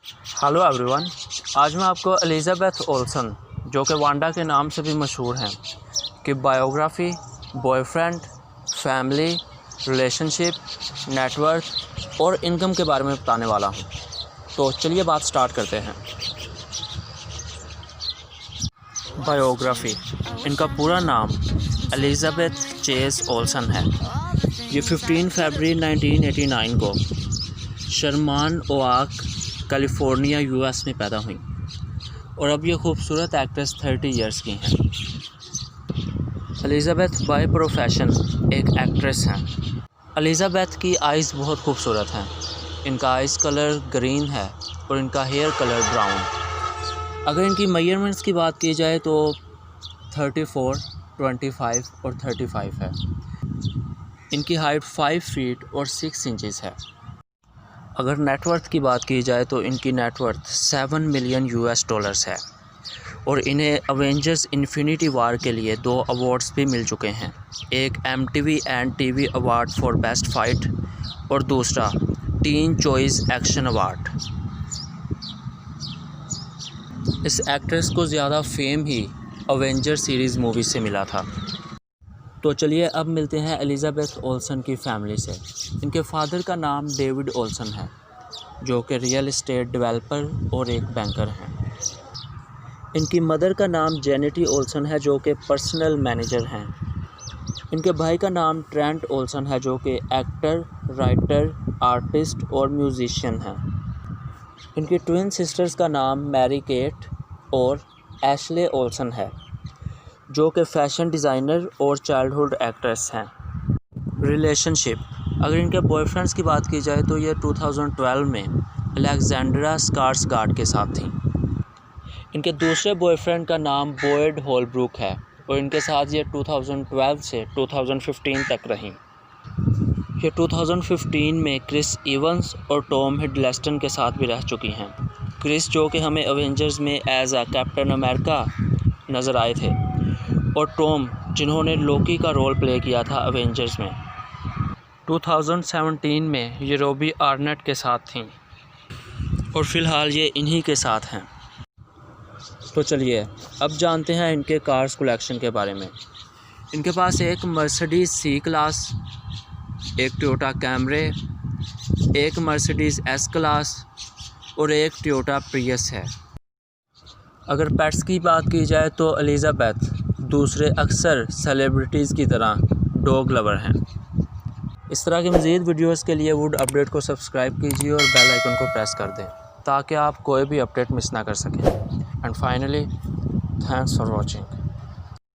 Hello everyone, आज मैं आपको एलिज़ाबेथ ओल्सन, जो कि वांडा के नाम से भी मशहूर हैं, कि biography, boyfriend, family, relationship, network और इनकम के बारे में बताने वाला हूं। तो चलिए बात स्टार्ट करते हैं। बायोग्राफ़ी। इनका पूरा नाम एलिज़ाबेथ चेज़ ओल्सन है। ये 15 फरवरी 1989 को शर्मान ओआक, कैलिफोर्निया, यूएस में पैदा हुई और अब ये खूबसूरत एक्ट्रेस 30 इयर्स की हैं। एलिज़ाबेथ बाय प्रोफेशन एक एक्ट्रेस हैं। एलिज़ाबेथ की आइज़ बहुत खूबसूरत हैं। इनका आइज़ कलर ग्रीन है और इनका हेयर कलर ब्राउन। अगर इनकी मेजरमेंट्स की बात की जाए तो 34, 25 और 35 है। इनकी हाइट 5 फीट और 6 इंचज़ है। अगर नेटवर्थ की बात की जाए तो इनकी नेटवर्थ 7 मिलियन यूएस डॉलर्स है और इन्हें अवेंजर्स इन्फिनिटी वार के लिए 2 अवार्ड्स भी मिल चुके हैं। एक MTV and TV award for best fight और दूसरा टीन चॉइस एक्शन अवार्ड। इस एक्ट्रेस को ज़्यादा fame he Avenger series movie से मिला था। तो चलिए अब मिलते हैं एलिज़ाबेथ ओल्सन की फ़ैमिली से। इनके फादर का नाम डेविड ओल्सन है, जो कि रियल एस्टेट डेवलपर और एक बैंकर हैं। इनकी मदर का नाम जेनेटी ओल्सन है, जो कि पर्सनल मैनेजर हैं। इनके भाई का नाम ट्रेंट ओल्सन है, जो कि एक्टर, राइटर, आर्टिस्ट और म्यूज़िशियन हैं। इनकी ट्विन सिस्टर्स का नाम मैरी केट और एशले ओल्सन है, जो कि फ़ैशन डिज़ाइनर और चाइल्डहुड एक्ट्रेस हैं। रिलेशनशिप। अगर इनके बॉयफ्रेंड्स की बात की जाए तो ये 2012 में अलेक्जेंड्रा स्कार्सगार्ड के साथ थी। इनके दूसरे बॉयफ्रेंड का नाम बॉयड होलब्रुक है और इनके साथ ये 2012 से 2015 तक रहीं। ये 2015 में क्रिस इवंस और टॉम हिडलस्टन के साथ भी रह चुकी हैं। क्रिस, जो कि हमें एवेंजर्स में एज अ कैप्टन अमेरिका नज़र आए थे, और टॉम, जिन्होंने लोकी का रोल प्ले किया था एवेंजर्स में। 2017 में ये रोबी आर्नेट के साथ थीं और फ़िलहाल ये इन्हीं के साथ हैं। तो चलिए अब जानते हैं इनके कार्स कलेक्शन के बारे में। इनके पास एक मर्सिडीज़ C क्लास, एक टोयोटा कैमरे, एक मर्सिडीज़ S क्लास और एक टोयोटा प्रियस है। अगर पेट्स की बात की जाए तो एलिज़ाबेथ दूसरे अक्सर सेलिब्रिटीज़ की तरह डॉग लवर हैं। इस तरह की मज़ीद वीडियोस के लिए वुड अपडेट को सब्सक्राइब कीजिए और बेल आइकन को प्रेस कर दें ताकि आप कोई भी अपडेट मिस ना कर सकें। And finally, thanks for watching.